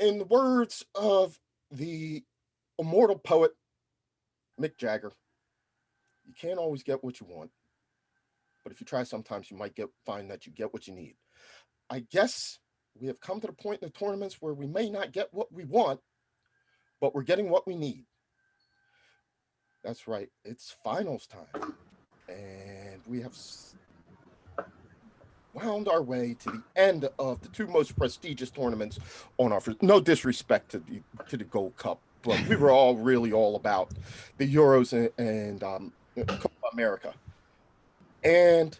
In the words of the immortal poet Mick Jagger, you can't always get what you want, but if you try, sometimes you might find that you get what you need. I guess we have come to the point in the tournaments where we may not get what we want, but we're getting what we need. That's right, it's finals time, and we have wound our way to the end of the two most prestigious tournaments on offer. No disrespect to the Gold Cup, but we were all really all about the Euros and Copa America. And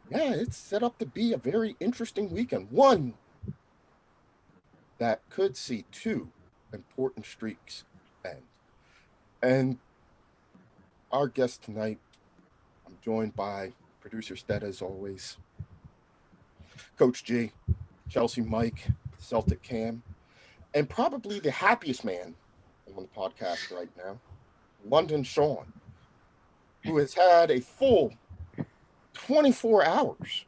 yeah, it's set up to be a very interesting weekend. One that could see two important streaks end. And our guest tonight, I'm joined by producer Stead as always, Coach G, Chelsea Mike, Celtic Cam, and probably the happiest man on the podcast right now, London Sean, who has had a full 24 hours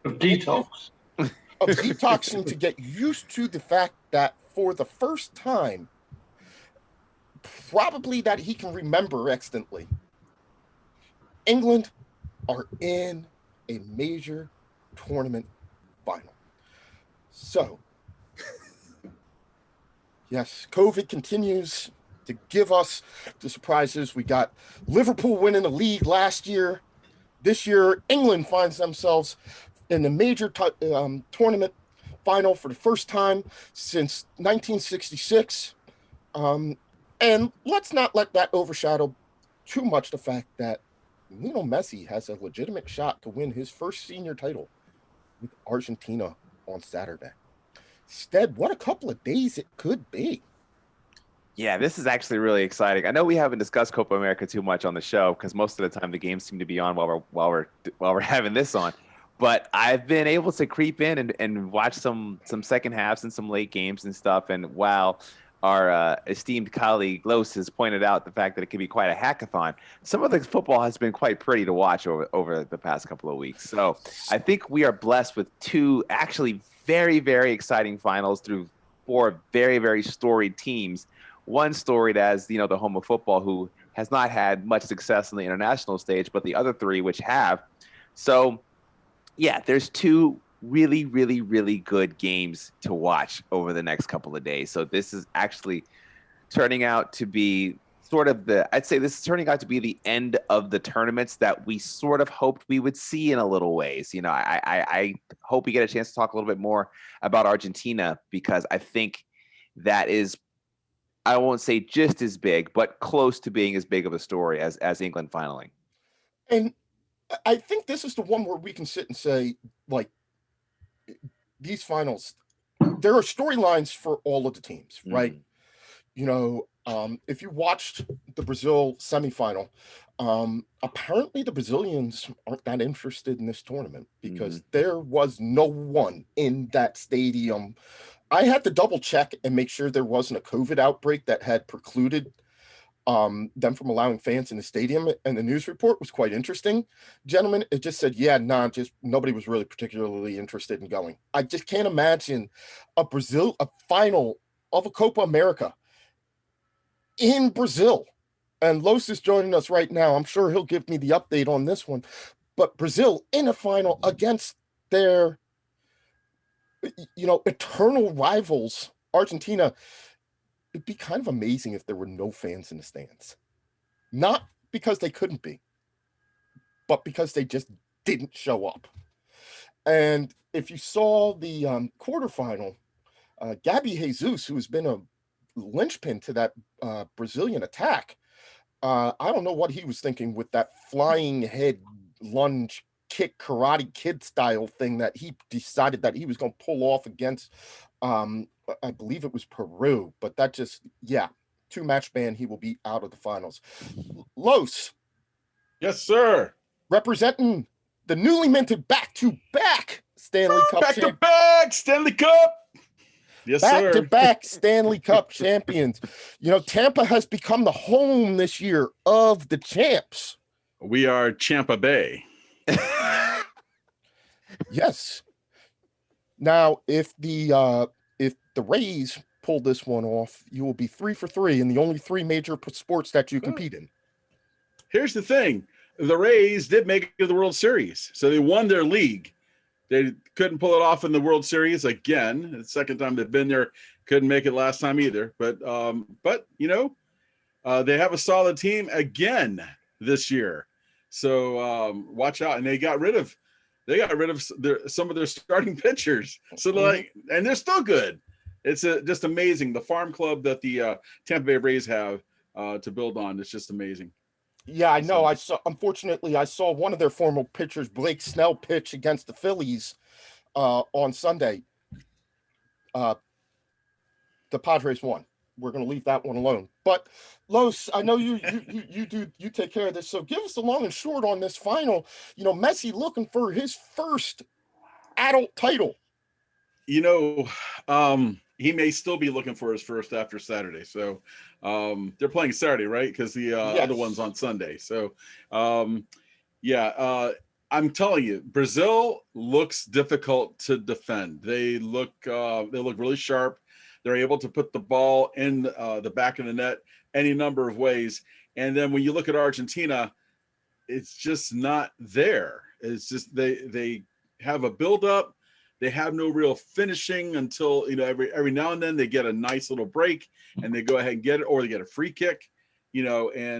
of detox. Of detoxing to get used to the fact that for the first time, probably that he can remember extently, England are in a major tournament final. So, yes, COVID continues to give us the surprises. We got Liverpool winning the league last year. This year, England finds themselves in the major tournament final for the first time since 1966. And let's not let that overshadow too much the fact that Lionel Messi has a legitimate shot to win his first senior title with Argentina on Saturday. Stead, what a couple of days it could be. Yeah, this is actually really exciting. I know we haven't discussed Copa America too much on the show because most of the time the games seem to be on while we're having this on. But I've been able to creep in and watch some second halves and some late games and stuff. And while our esteemed colleague Los has pointed out the fact that it can be quite a hackathon, some of the football has been quite pretty to watch over the past couple of weeks. So I think we are blessed with two actually very, very exciting finals through four very, very storied teams. One storied as, the home of football, who has not had much success on the international stage, but the other three which have. So yeah, there's two really, really, really good games to watch over the next couple of days. So this is actually turning out to be I'd say this is turning out to be the end of the tournaments that we sort of hoped we would see in a little ways. I hope we get a chance to talk a little bit more about Argentina, because I think that is, I won't say just as big, but close to being as big of a story as England finaling. And I think this is the one where we can sit and say, like, these finals, there are storylines for all of the teams, right? If you watched the Brazil semifinal, apparently the Brazilians aren't that interested in this tournament because there was no one in that stadium. I had to double check and make sure there wasn't a COVID outbreak that had precluded them from allowing fans in the stadium, and the news report was quite interesting, gentlemen. It just said, just nobody was really particularly interested in going. I just can't imagine a final of a Copa America in Brazil. And Los is joining us right now. I'm sure he'll give me the update on this one. But Brazil in a final against their, eternal rivals, Argentina. It'd be kind of amazing if there were no fans in the stands. Not because they couldn't be, but because they just didn't show up. And if you saw the quarterfinal, Gabby Jesus, who has been a linchpin to that Brazilian attack, I don't know what he was thinking with that flying head lunge kick Karate Kid style thing that he decided that he was going to pull off against I believe it was Peru, but that just, two-match ban. He will be out of the finals. Los. Yes, sir. Representing the newly minted back-to-back Stanley Cup champions. Back-to-back Stanley Cup. Yes, sir. Back-to-back Stanley Cup champions. Tampa has become the home this year of the champs. We are Champa Bay. Yes. Now, if the Rays pull this one off, you will be 3 for 3 in the only 3 major sports that you compete in. Here's the thing. The Rays did make it to the World Series, so they won their league. They couldn't pull it off in the World Series again. The second time they've been there, couldn't make it last time either. But they have a solid team again this year. So watch out. And they got rid of some of their starting pitchers. So and they're still good. It's just amazing. The farm club that the Tampa Bay Rays have to build on. It's just amazing. Yeah, I know. Unfortunately, I saw one of their former pitchers, Blake Snell, pitch against the Phillies on Sunday. The Padres won. We're going to leave that one alone. But Los, I know you take care of this. So give us the long and short on this final. Messi looking for his first adult title. He may still be looking for his first after Saturday. So they're playing Saturday, right? Because the other one's on Sunday. So I'm telling you, Brazil looks difficult to defend. They look really sharp. They're able to put the ball in the back of the net any number of ways. And then when you look at Argentina, it's just not there. It's just they have a buildup. They have no real finishing until every now and then they get a nice little break and they go ahead and get it, or they get a free kick, and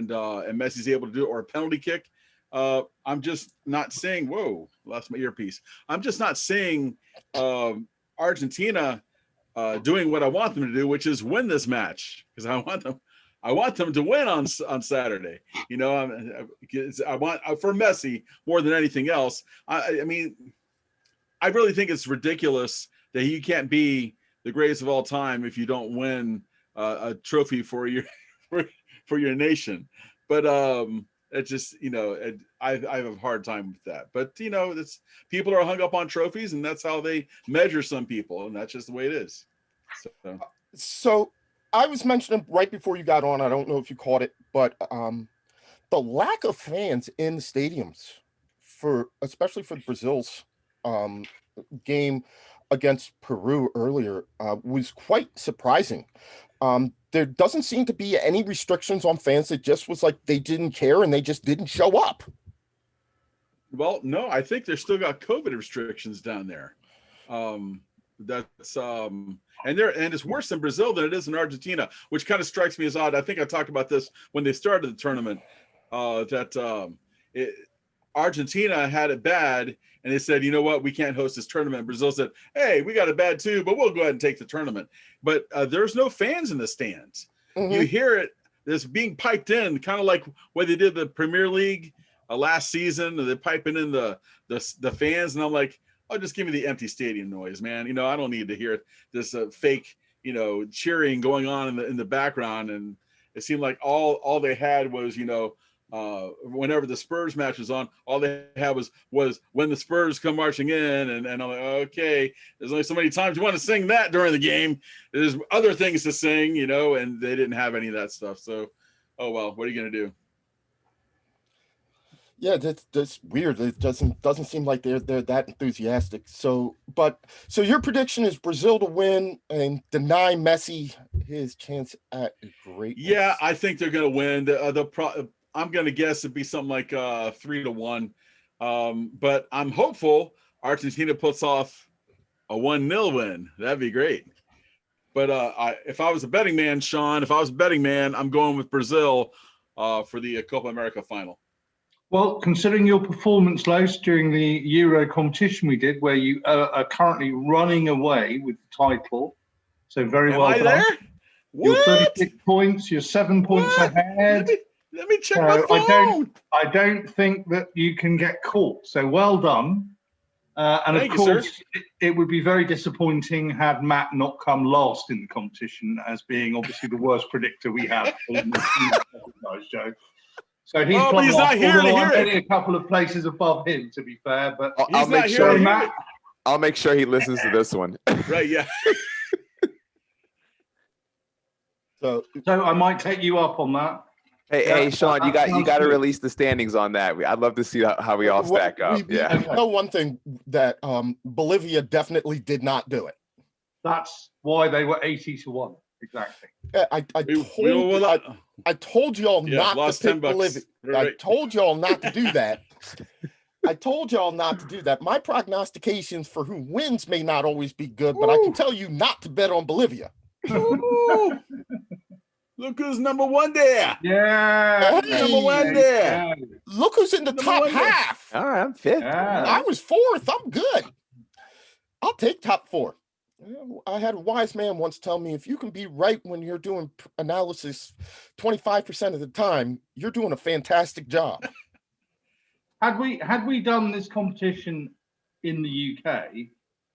Messi's able to do it, or a penalty kick. I'm just not seeing. Whoa, lost my earpiece. I'm just not seeing Argentina doing what I want them to do, which is win this match, because I want them to win on Saturday. I want for Messi more than anything else. I mean, I really think it's ridiculous that you can't be the greatest of all time if you don't win a trophy for your nation. But it just I have a hard time with that. But people are hung up on trophies, and that's how they measure some people, and that's just the way it is. So I was mentioning right before you got on, I don't know if you caught it, but the lack of fans in the stadiums especially for Brazil's game against Peru earlier was quite surprising. There doesn't seem to be any restrictions on fans. It just was like they didn't care and they just didn't show up. Well, no, I think they're still got COVID restrictions down there. That's and it's worse in Brazil than it is in Argentina, which kind of strikes me as odd. I think I talked about this when they started the tournament. Argentina had it bad, and they said, you know what, we can't host this tournament. Brazil said, hey, we got it bad too, but we'll go ahead and take the tournament. But there's no fans in the stands. Mm-hmm. You hear it, it's being piped in, kind of like what they did the Premier League last season. They're piping in the fans, and I'm like, oh, just give me the empty stadium noise, man. I don't need to hear this fake, cheering going on in the background. And it seemed like all they had was, whenever the Spurs match was on, all they had was when the Spurs come marching in, and I'm like, okay, there's only so many times you want to sing that during the game. There's other things to sing, and they didn't have any of that stuff. So, oh well, what are you gonna do? Yeah, that's weird. It doesn't seem like they're that enthusiastic. So your prediction is Brazil to win and deny Messi his chance at greatness. Yeah, I think they're gonna win. I'm going to guess it'd be something like 3-1. But I'm hopeful Argentina puts off a 1-0 win. That'd be great. But if I was a betting man, Sean, I'm going with Brazil for the Copa America final. Well, considering your performance, Los, during the Euro competition we did, where you are currently running away with the title, so very well done. There? You're 36 points. You're 7 points ahead. Let me check my phone. I don't think that you can get caught. So well done. And of course, it would be very disappointing had Matt not come last in the competition, as being obviously the worst predictor we have in the show. So he's not here to hear it. Only a couple of places above him, to be fair. But I'll make sure Matt. I'll make sure he listens to this one. Right? Yeah. So I might take you up on that. Hey, Sean, you got to release the standings on that. I'd love to see how we all stack up. I know one thing, that Bolivia definitely did not do it. That's why they were 80-1. Exactly. I told y'all not to lost pick $10. Bolivia. Right. I told y'all not to do that. I told y'all not to do that. My prognostications for who wins may not always be good, but I can tell you not to bet on Bolivia. Ooh. Look who's number one there. Yeah. Hey, Number one there. Yeah. Look who's in the Number top one there. half. All right, I'm fifth. Yeah. I was fourth. I'm good. I'll take top four. I had a wise man once tell me, if you can be right when you're doing analysis 25% of the time, you're doing a fantastic job. Had we done this competition in the UK,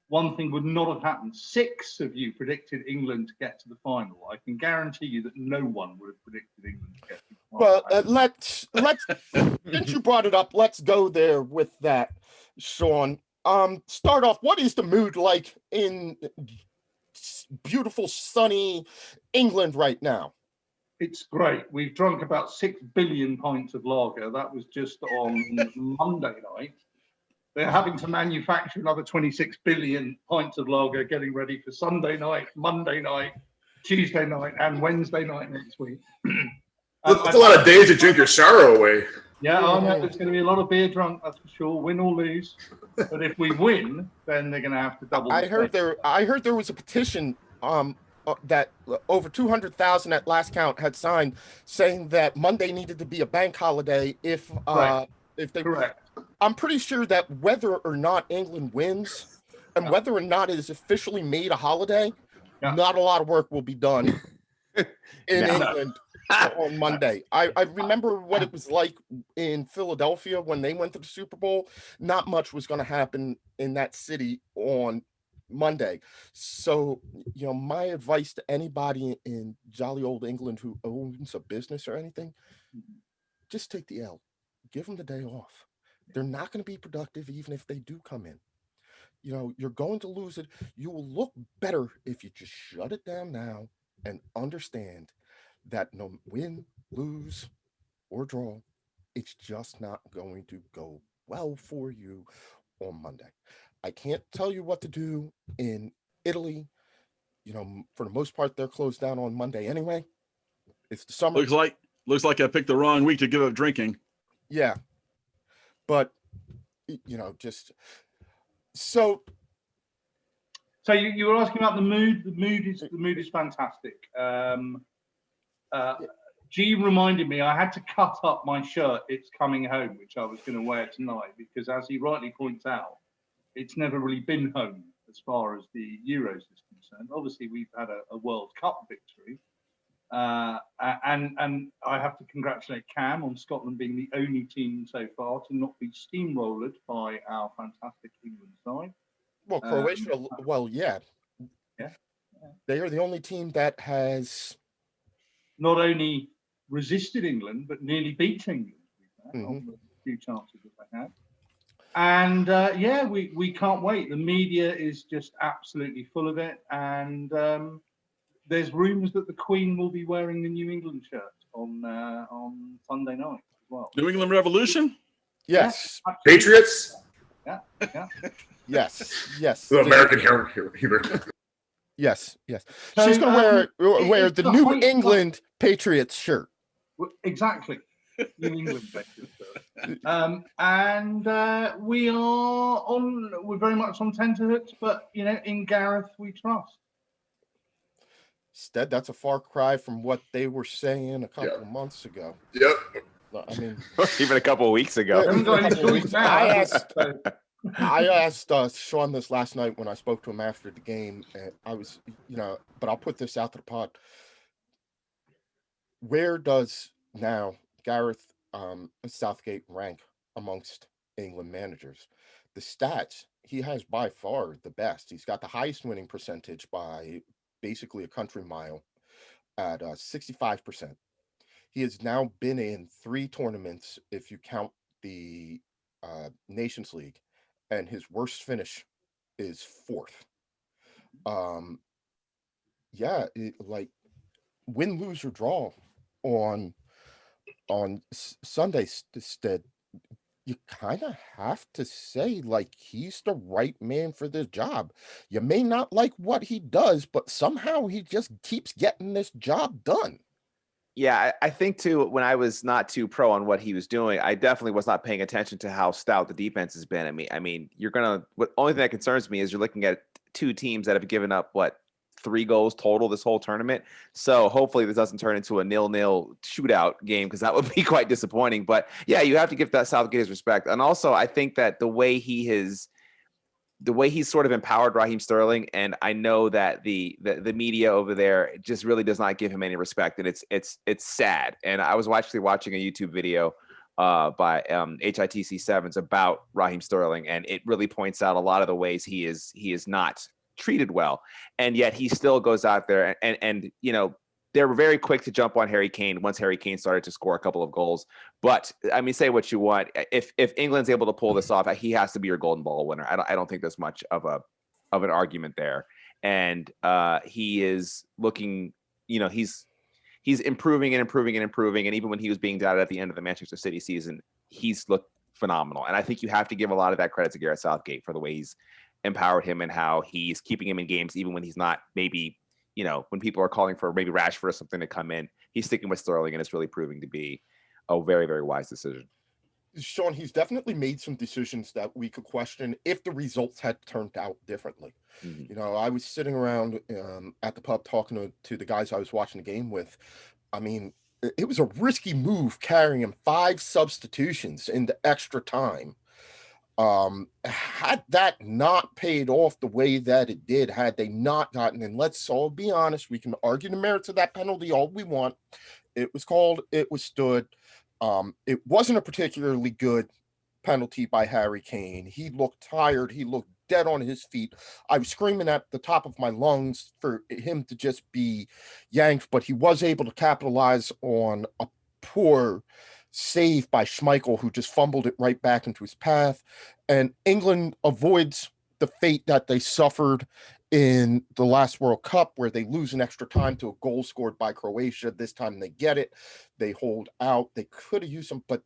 one thing would not have happened. 6 of you predicted England to get to the final. I can guarantee you that no one would have predicted England to get to the final. Well, let's since you brought it up, let's go there with that, Sean. Start off. What is the mood like in beautiful, sunny England right now? It's great. We've drunk about 6 billion pints of lager. That was just on Monday night. They're having to manufacture another 26 billion pints of lager, getting ready for Sunday night, Monday night, Tuesday night, and Wednesday night next week. That's a lot of days to drink your sorrow away. Yeah, I know there's going to be a lot of beer drunk, that's for sure, win or lose. But if we win, then they're going to have to double. I heard there was a petition that over 200,000 at last count had signed, saying that Monday needed to be a bank holiday if they. Correct. I'm pretty sure that whether or not England wins and whether or not it is officially made a holiday, not a lot of work will be done in England on Monday. I remember what it was like in Philadelphia when they went to the Super Bowl. Not much was going to happen in that city on Monday. So, my advice to anybody in jolly old England who owns a business or anything, just take the L. Give them the day off. They're not going to be productive even if they do come in. You're going to lose it. You will look better if you just shut it down now and understand that no win, lose, or draw, it's just not going to go well for you on Monday. I can't tell you what to do in Italy. For the most part, they're closed down on Monday anyway. It's the summer. Looks like I picked the wrong week to give up drinking. Yeah. But, just so. So you were asking about the mood. The mood is fantastic. G reminded me I had to cut up my shirt, It's Coming Home, which I was going to wear tonight, because as he rightly points out, it's never really been home as far as the Euros is concerned. Obviously, we've had a World Cup victory. And I have to congratulate Cam on Scotland being the only team so far to not be steamrolled by our fantastic England side. Well, Croatia, yeah. They are the only team that has not only resisted England, but nearly beat England. On the few chances that they had. And we can't wait. The media is just absolutely full of it. And there's rumours that the Queen will be wearing the New England shirt on Sunday night as well. New England Revolution? Yes. Yeah, Patriots? Yeah. Yes. The American humor. Yes. So, she's going to wear the New England Patriots shirt. Exactly. New England Patriots shirt. And we're very much on tenterhooks, but in Gareth we trust. Instead, that's a far cry from what they were saying a couple of months ago. Yep. I mean, even a couple of weeks ago. I asked Sean this last night when I spoke to him after the game, and I was, but I'll put this out to the pod. Where does now Gareth Southgate rank amongst England managers? The stats, he has by far the best. He's got the highest winning percentage by basically a country mile at 65%. He has now been in 3 tournaments, if you count the Nations League, and his worst finish is 4th. Like win, lose, or draw on Sunday. you kind of have to say, like, he's the right man for this job. You may not like what he does, but somehow he just keeps getting this job done. Yeah, I think too, when I was not too pro on what he was doing, I definitely was not paying attention to how stout the defense has been. I mean, what only thing that concerns me is you're looking at two teams that have given up what 3 goals total this whole tournament. So hopefully this doesn't turn into a 0-0 shootout game because that would be quite disappointing. But yeah, you have to give that Southgate his respect. And also I think that the way he's sort of empowered Raheem Sterling, and I know that the media over there just really does not give him any respect, and it's sad. And I was actually watching a YouTube video by HITC Sevens about Raheem Sterling, and it really points out a lot of the ways he is not treated well, and yet he still goes out there and you know, they were very quick to jump on Harry Kane once Harry Kane started to score a couple of goals. But I mean, say what you want. If England's able to pull this off, he has to be your golden ball winner. I don't think there's much of an argument there. And he is looking, you know, he's improving and improving and improving. And even when he was being doubted at the end of the Manchester City season, he's looked phenomenal. And I think you have to give a lot of that credit to Gareth Southgate for the way he's empowered him and how he's keeping him in games, even when he's not maybe, you know, when people are calling for maybe Rashford or something to come in, he's sticking with Sterling, and it's really proving to be a very, very wise decision. Sean, he's definitely made some decisions that we could question if the results had turned out differently. Mm-hmm. You know, I was sitting around at the pub talking to the guys I was watching the game with. I mean, it was a risky move carrying him 5 substitutions into extra time. Had that not paid off the way that it did, had they not gotten, and let's all be honest, we can argue the merits of that penalty all we want. It was called, it was stood. It wasn't a particularly good penalty by Harry Kane. He looked tired. He looked dead on his feet. I was screaming at the top of my lungs for him to just be yanked, but he was able to capitalize on a poor save by Schmeichel, who just fumbled it right back into his path. And England avoids the fate that they suffered in the last World Cup, where they lose in extra time to a goal scored by Croatia. This time they get it. They hold out. They could have used them, but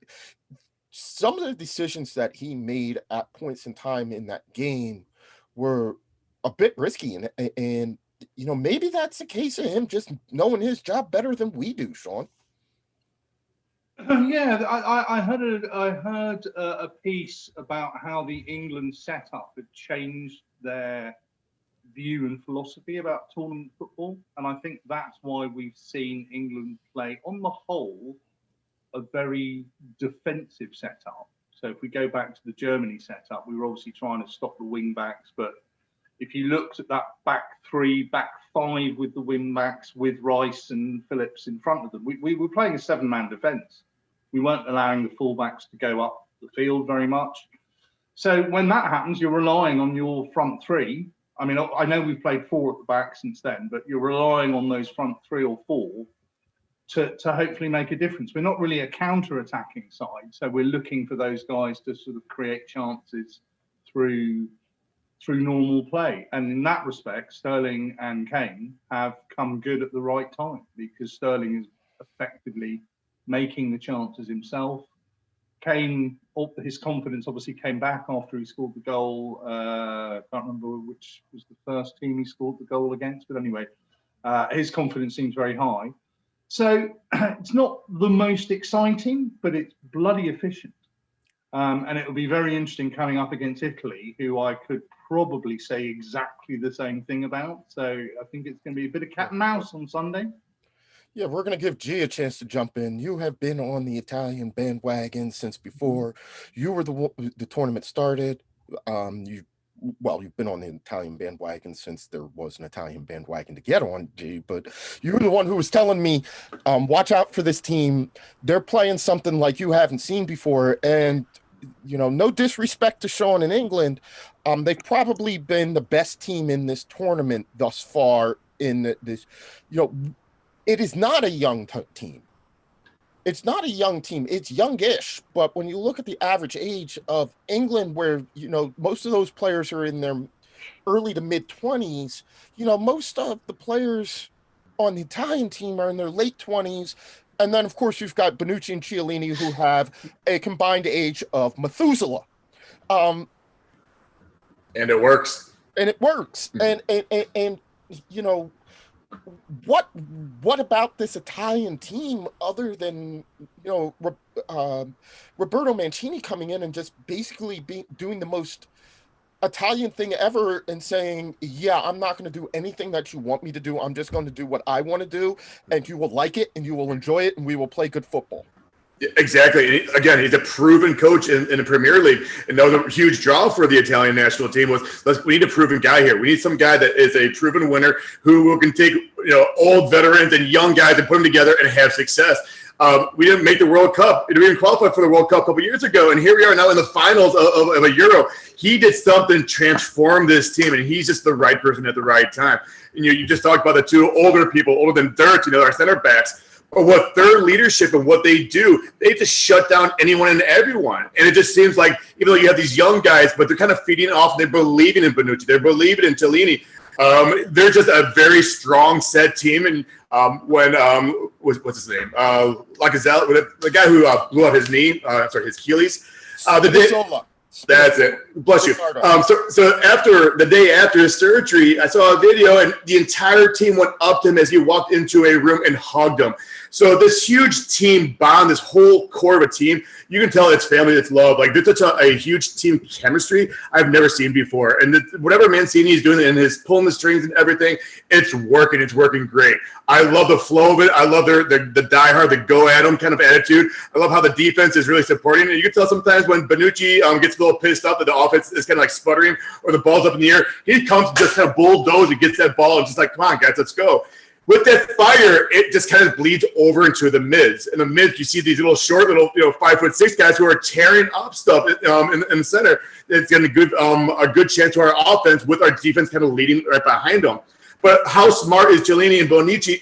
some of the decisions that he made at points in time in that game were a bit risky. And you know, maybe that's a case of him just knowing his job better than we do, Sean. Yeah, I heard a piece about how the England setup had changed their view and philosophy about tournament football, and I think that's why we've seen England play, on the whole, a very defensive setup. So if we go back to the Germany setup, we were obviously trying to stop the wing backs, but if you looked at that back 3, back 5 with the wing backs, with Rice and Phillips in front of them, we were playing a 7-man defence. We weren't allowing the fullbacks to go up the field very much. So when that happens, you're relying on your front 3. I mean, I know we've played 4 at the back since then, but you're relying on those front 3 or 4 to hopefully make a difference. We're not really a counter-attacking side, so we're looking for those guys to sort of create chances through normal play. And in that respect, Sterling and Kane have come good at the right time, because Sterling is effectively making the chances himself. Kane, his confidence obviously came back after he scored the goal. I can't remember which was the first team he scored the goal against, but anyway, his confidence seems very high. So it's not the most exciting, but it's bloody efficient. And it'll be very interesting coming up against Italy, who I could probably say exactly the same thing about. So I think it's going to be a bit of cat and mouse on Sunday. Yeah, we're going to give G a chance to jump in. You have been on the Italian bandwagon since before you were the tournament started. You've been on the Italian bandwagon since there was an Italian bandwagon to get on, G, but you were the one who was telling me, watch out for this team. They're playing something like you haven't seen before. And, you know, no disrespect to Sean in England. They've probably been the best team in this tournament thus far in this, you know, it is not a young team. It's not a young team. It's youngish. But when you look at the average age of England, where, you know, most of those players are in their early to mid 20s, you know, most of the players on the Italian team are in their late 20s. And then, of course, you've got Bonucci and Chiellini, who have a combined age of Methuselah. And it works. And it works. And you know, what about this Italian team other than, you know, Roberto Mancini coming in and just basically doing the most Italian thing ever and saying, yeah, I'm not going to do anything that you want me to do. I'm just going to do what I want to do, and you will like it and you will enjoy it, and we will play good football. Exactly. Again, he's a proven coach in the Premier League. And that was a huge draw for the Italian national team was, we need a proven guy here. We need some guy that is a proven winner who can take, you know, old veterans and young guys and put them together and have success. We didn't make the World Cup. We didn't qualify for the World Cup a couple years ago, and here we are now in the finals of a Euro. He did something, transform this team, and he's just the right person at the right time. And you just talked about the two older people, older than dirt, you know, our center backs. But what their leadership and what they do, they just shut down anyone and everyone. And it just seems like, even though you have these young guys, but they're kind of feeding off, they're believing in Bonucci, they're believing in Chiellini. They're just a very strong set team. And what's his name? Lacazette, the guy who blew up his knee, his Achilles. That's it. Bless you. So after the day after his surgery, I saw a video, and the entire team went up to him as he walked into a room and hugged him. So this huge team bond, this whole core of a team, you can tell it's family, it's love. Like, there's such a huge team chemistry I've never seen before. And whatever Mancini is doing and his pulling the strings and everything, it's working. It's working great. I love the flow of it. I love the die-hard, the go-at-'em kind of attitude. I love how the defense is really supporting it. You can tell sometimes when Bonucci gets a little pissed off that the offense is kind of like sputtering or the ball's up in the air, he comes and just kind of bulldoze and gets that ball and just like, come on, guys, let's go. With that fire, it just kind of bleeds over into the mids. In the mids, you see these little short, 5'6" guys who are tearing up stuff in the center. It's going to give a good chance to our offense with our defense kind of leading right behind them. But how smart is Chiellini and Bonucci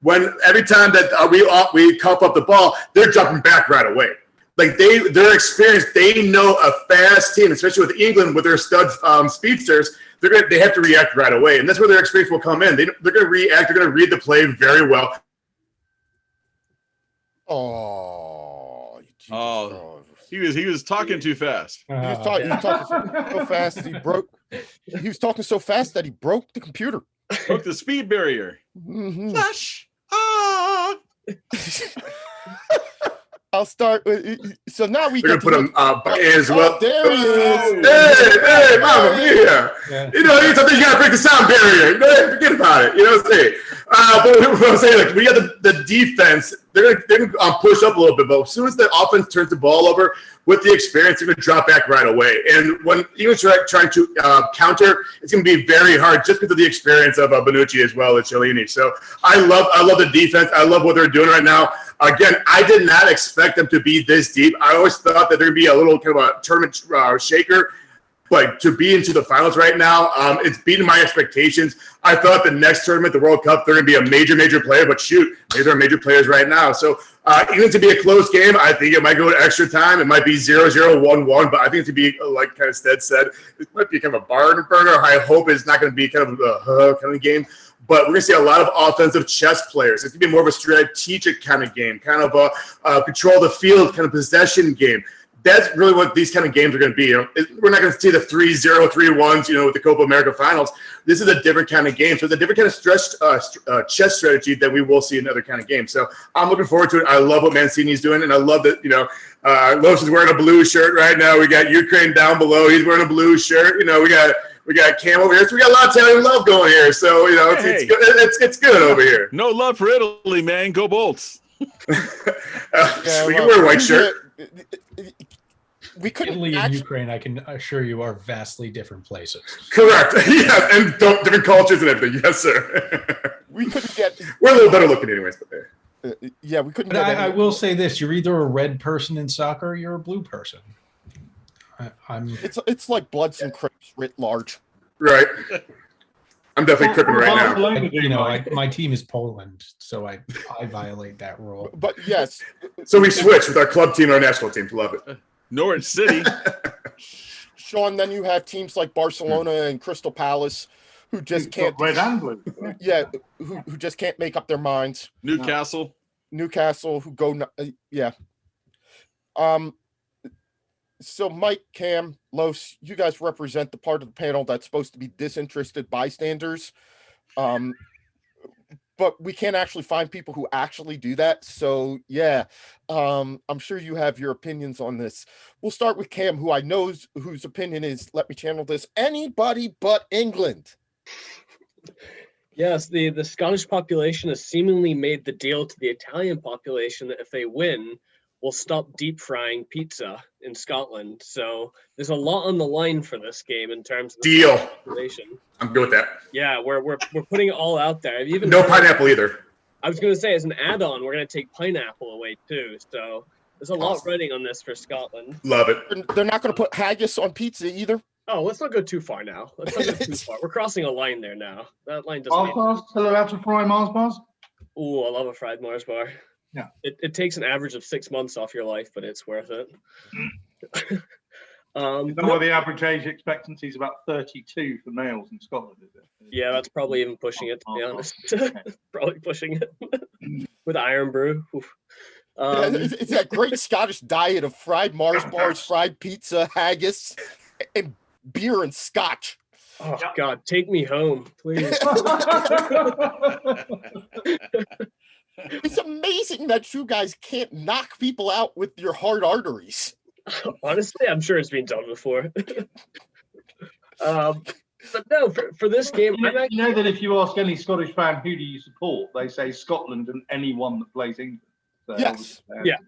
when every time that we cuff up the ball, they're jumping back right away. Like they're experienced. They know a fast team, especially with England with their stud speedsters. They have to react right away, and that's where their experience will come in. They're going to react. They're going to read the play very well. He was talking too fast. He was talking so fast he broke. He was talking so fast that he broke the computer. Broke the speed barrier. Mm-hmm. Flash. I'll start with. So now we They're get going to put him as well. There he is. Hey, Mama Mia. Yeah. You know, sometimes you got to break the sound barrier. Forget about it. You know what I'm saying? But what I'm saying, like, we got the defense. They're going to push up a little bit, but as soon as the offense turns the ball over, with the experience, they're going to drop back right away. And when even trying to counter, it's going to be very hard just because of the experience of Bonucci as well as Chiellini. So I love the defense. I love what they're doing right now. Again, I did not expect them to be this deep. I always thought that there'd be a little kind of a tournament shaker. But to be into the finals right now, it's beating my expectations. I thought the next tournament, the World Cup, they're going to be a major player. But shoot, these are major players right now. So even to be a close game, I think it might go to extra time. It might be 0-0, 1-1. But I think to be, like kind of Stead said, it might be kind of a barn burner. I hope it's not going to be kind of a kind of game. But we're going to see a lot of offensive chess players. It's going to be more of a strategic kind of game, kind of a control the field kind of possession game. That's really what these kind of games are going to be. We're not going to see the 3-0, 3-1s, with the Copa America finals. This is a different kind of game. So it's a different kind of chess strategy that we will see in other kind of games. So I'm looking forward to it. I love what Mancini's doing, and I love that, Los is wearing a blue shirt right now. We got Ukraine down below. He's wearing a blue shirt. We got Cam over here. So we got a lot of Italian love going here. So, it's good. It's good over here. No love for Italy, man. Go Bolts. We can wear a white shirt. We couldn't. Italy and Ukraine, I can assure you, are vastly different places. Correct. Yeah, and different cultures and everything. Yes, sir. We couldn't get. We're a little better looking, anyways. But yeah, we couldn't. But I will say this: you're either a red person in soccer, or you're a blue person. It's like Bloods and Crips writ large. Right. I'm definitely cripping right now. My team is Poland, so I violate that rule. But yes. So we switch with our club team and our national team. Love it. Norwich City. Sean, then you have teams like Barcelona and Crystal Palace who just You've can't. got red and blue. Yeah, who just can't make up their minds. Newcastle. Newcastle, who go. Yeah. So Mike, Cam, Los, you guys represent the part of the panel that's supposed to be disinterested bystanders. But we can't actually find people who actually do that. So yeah, I'm sure you have your opinions on this. We'll start with Cam, who I know whose opinion is, let me channel this, anybody but England. Yes, the Scottish population has seemingly made the deal to the Italian population that if they win, we'll stop deep frying pizza in Scotland. So there's a lot on the line for this game in terms of the Deal. population. I'm good with that. Yeah, we're putting it all out there. I've even No pineapple either. I was going to say, as an add-on, we're going to take pineapple away too. So there's a lot riding on this for Scotland. Love it. They're not going to put haggis on pizza either. Oh, let's not go too far now. Let's not go too far. We're crossing a line there now. That line doesn't. Mars bars? Still allowed to fry Mars bars? Ooh, I love a fried Mars bar. Yeah. It takes an average of 6 months off your life, but it's worth it. You know where the average age expectancy is about 32 for males in Scotland, is it? Yeah, that's probably even pushing it, to be honest. Probably pushing it. With Iron Brew. It's that great Scottish diet of fried Mars bars, fried pizza, haggis, and beer and scotch. Oh, God, take me home, please. It's amazing that you guys can't knock people out with your hard arteries. Honestly, I'm sure it's been done before. But no, for this game, you know that if you ask any Scottish fan who do you support, they say Scotland and anyone that plays England. So yes. Yeah,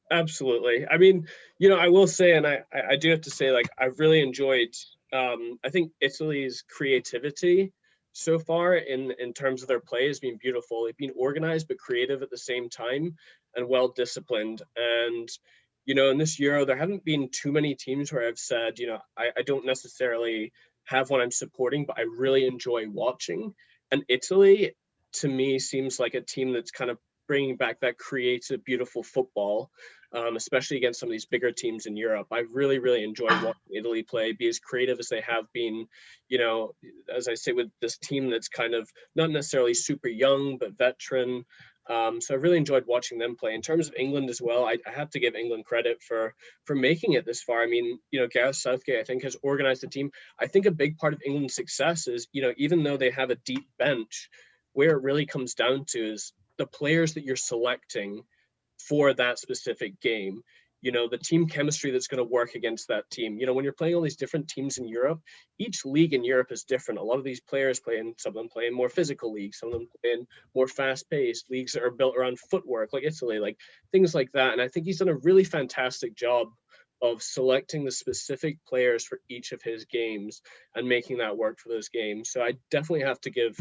absolutely. I mean, I will say, and I do have to say, like, I've really enjoyed, I think Italy's creativity so far in terms of their play has been beautiful. They've been organized but creative at the same time and well disciplined. And in this Euro, there haven't been too many teams where I've said, I don't necessarily have one I'm supporting, but I really enjoy watching. And Italy, to me, seems like a team that's kind of bringing back that creative, beautiful football, especially against some of these bigger teams in Europe. I really, really enjoy watching Italy play, be as creative as they have been, as I say, with this team that's kind of not necessarily super young, but veteran. So I really enjoyed watching them play. In terms of England as well, I have to give England credit for making it this far. I mean, Gareth Southgate, I think, has organized the team. I think a big part of England's success is, even though they have a deep bench, where it really comes down to is the players that you're selecting for that specific game. The team chemistry that's going to work against that team. When you're playing all these different teams in Europe, each league in Europe is different. A lot of these players some of them play in more physical leagues, some of them play in more fast-paced leagues that are built around footwork, like Italy, like things like that. And I think he's done a really fantastic job of selecting the specific players for each of his games and making that work for those games. So I definitely have to give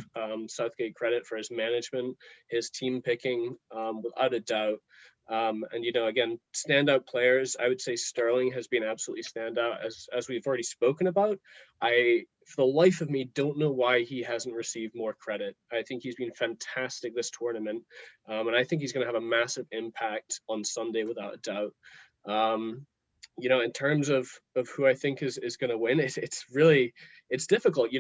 Southgate credit for his management, his team picking, without a doubt. And again, standout players, I would say Sterling has been absolutely standout, as we've already spoken about. I, for the life of me, don't know why he hasn't received more credit. I think he's been fantastic this tournament, and I think he's going to have a massive impact on Sunday without a doubt. In terms of who I think is going to win, it's difficult.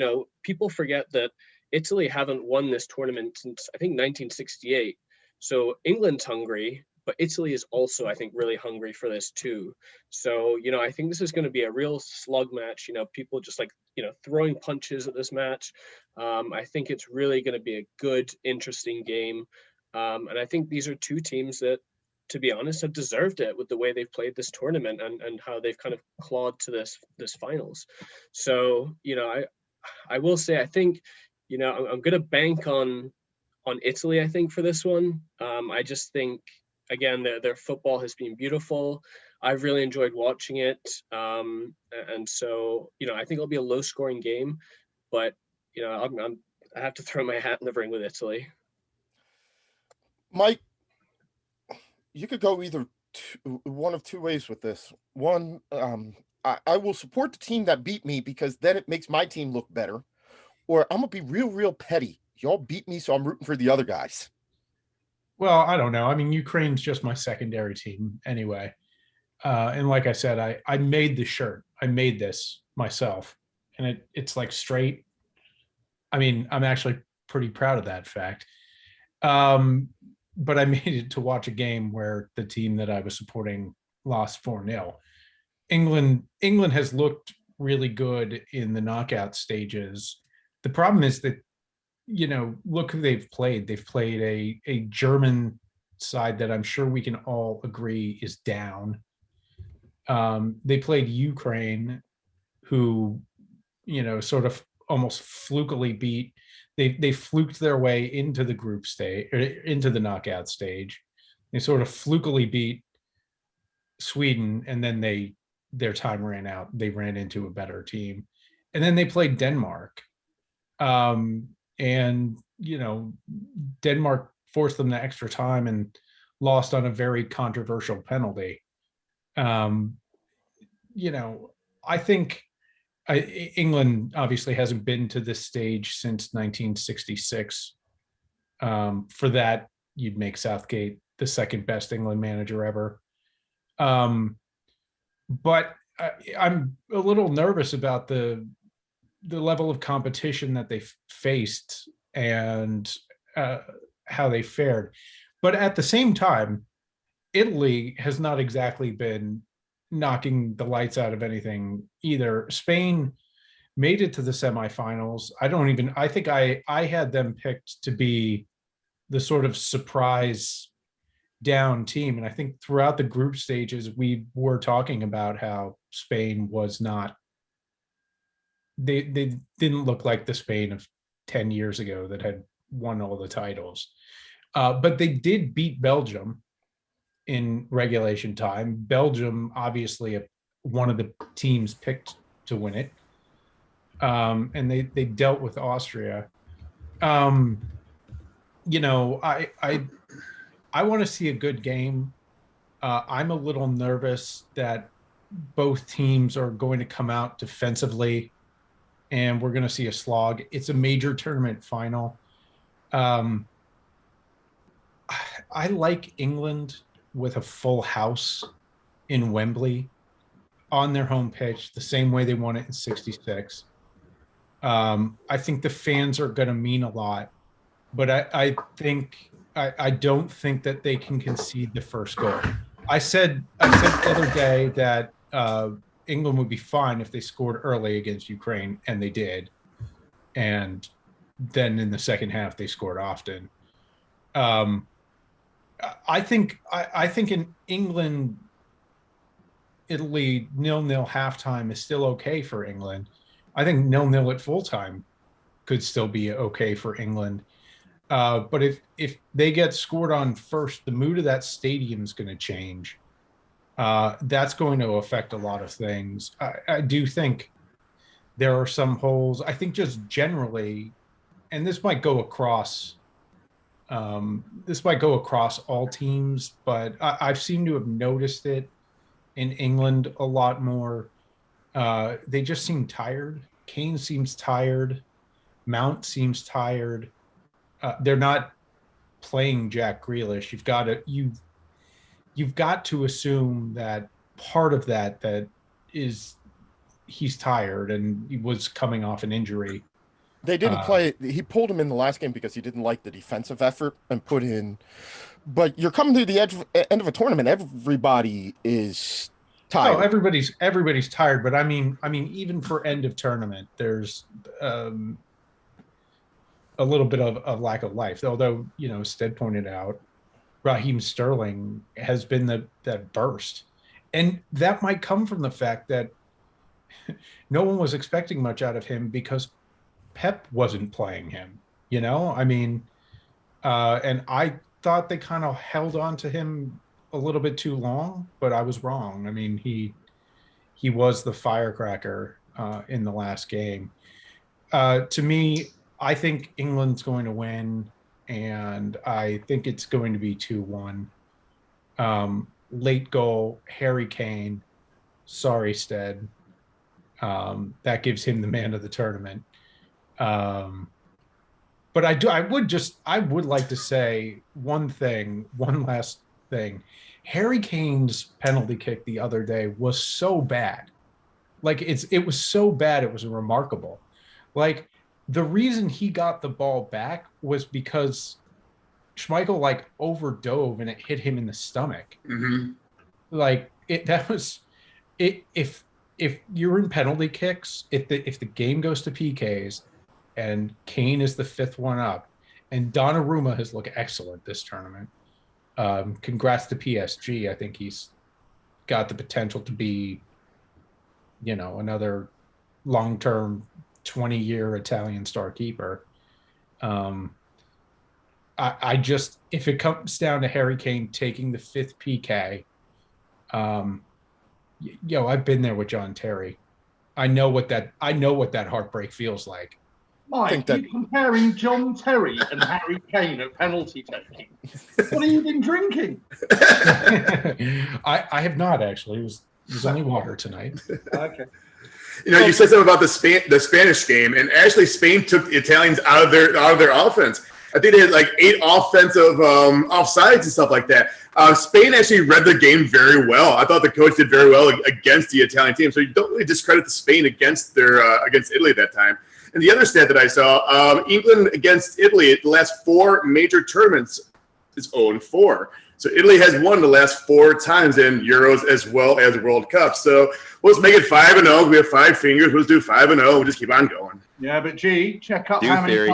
People forget that Italy haven't won this tournament since, I think, 1968. So England's hungry, but Italy is also, I think, really hungry for this too. So, I think this is going to be a real slug match. People just throwing punches at this match. I think it's really going to be a good, interesting game. And I think these are two teams that, to be honest, have deserved it with the way they've played this tournament and how they've kind of clawed to this finals. So, I will say, I think, I'm going to bank on Italy, I think, for this one. I just think, again, their football has been beautiful. I've really enjoyed watching it. And so, I think it'll be a low scoring game, but, I have to throw my hat in the ring with Italy. Mike, you could go either one of two ways with this. One, I will support the team that beat me because then it makes my team look better. Or I'm going to be real petty. Y'all beat me, so I'm rooting for the other guys. Well, I don't know. I mean, Ukraine's just my secondary team anyway. And like I said, I made the shirt. I made this myself. And it's like straight. I mean, I'm actually pretty proud of that fact. But I made it to watch a game where the team that I was supporting lost 4-0. England has looked really good in the knockout stages. The problem is that, look who they've played. They've played a German side that I'm sure we can all agree is down. They played Ukraine, who, sort of almost flukily beat. They fluked their way into the group stage, into the knockout stage. They sort of flukily beat Sweden, and then their time ran out. They ran into a better team, and then they played Denmark, and Denmark forced them to extra time and lost on a very controversial penalty. I think England obviously hasn't been to this stage since 1966. For that, you'd make Southgate the second best England manager ever. But I'm a little nervous about the level of competition that they faced and how they fared. But at the same time, Italy has not exactly been knocking the lights out of anything either. Spain made it to the semifinals. I think I had them picked to be the sort of surprise down team. And I think throughout the group stages, we were talking about how Spain was not, they didn't look like the Spain of 10 years ago that had won all the titles. But they did beat Belgium in regulation time. Belgium, obviously, one of the teams picked to win it. And they dealt with Austria. I want to see a good game. I'm a little nervous that both teams are going to come out defensively, and we're going to see a slog. It's a major tournament final. I like England with a full house in Wembley on their home pitch, the same way they won it in '66. I think the fans are going to mean a lot, but I don't think that they can concede the first goal. I said the other day that England would be fine if they scored early against Ukraine, and they did. And then in the second half, they scored often. I think in England, Italy 0-0 halftime is still okay for England. I think 0-0 at full time could still be okay for England. But if they get scored on first, the mood of that stadium is going to change. That's going to affect a lot of things. I do think there are some holes. I think just generally, and this might go across all teams, but I've seemed to have noticed it in England a lot more. They just seem tired. Kane seems tired. Mount seems tired. They're not playing Jack Grealish. You've got to assume that part of that is he's tired and he was coming off an injury. They didn't play. He pulled him in the last game because he didn't like the defensive effort and put in. But you're coming to the end of a tournament. Everybody is tired. Oh, everybody's tired. But I mean, even for end of tournament, there's a little bit of lack of life. Although, Stead pointed out, Raheem Sterling has been that burst, and that might come from the fact that no one was expecting much out of him because Pep wasn't playing him, and I thought they kind of held on to him a little bit too long, but I was wrong. I mean, he was the firecracker in the last game. To me, I think England's going to win, and I think it's going to be 2-1. Late goal, Harry Kane. Sorry, Stead. That gives him the man of the tournament. But I would like to say one last thing. Harry Kane's penalty kick the other day was so bad. Like it was so bad, it was remarkable. Like the reason he got the ball back was because Schmeichel like overdove and it hit him in the stomach. Mm-hmm. Like that was it. If you're in penalty kicks, if the game goes to PKs, and Kane is the fifth one up, and Donnarumma has looked excellent this tournament. Congrats to PSG. I think he's got the potential to be, another long-term 20-year Italian star keeper. I just, if it comes down to Harry Kane taking the fifth PK, I've been there with John Terry. I know what that heartbreak feels like. Mike, you're comparing John Terry and Harry Kane at penalty taking. What have you been drinking? I have not actually. It was only water tonight. Okay. You said something about the Spanish game, and actually Spain took the Italians out of their offense. I think they had like 8 offensive offsides and stuff like that. Spain actually read the game very well. I thought the coach did very well against the Italian team. So you don't really discredit the Spain against Italy at that time. And the other stat that I saw, England against Italy at the last 4 major tournaments is 0-4. So Italy has won the last 4 times in Euros as well as World Cup. So let's make it 5-0. We have 5 fingers. Let's do 5-0. We'll just keep on going. Yeah, but check out how many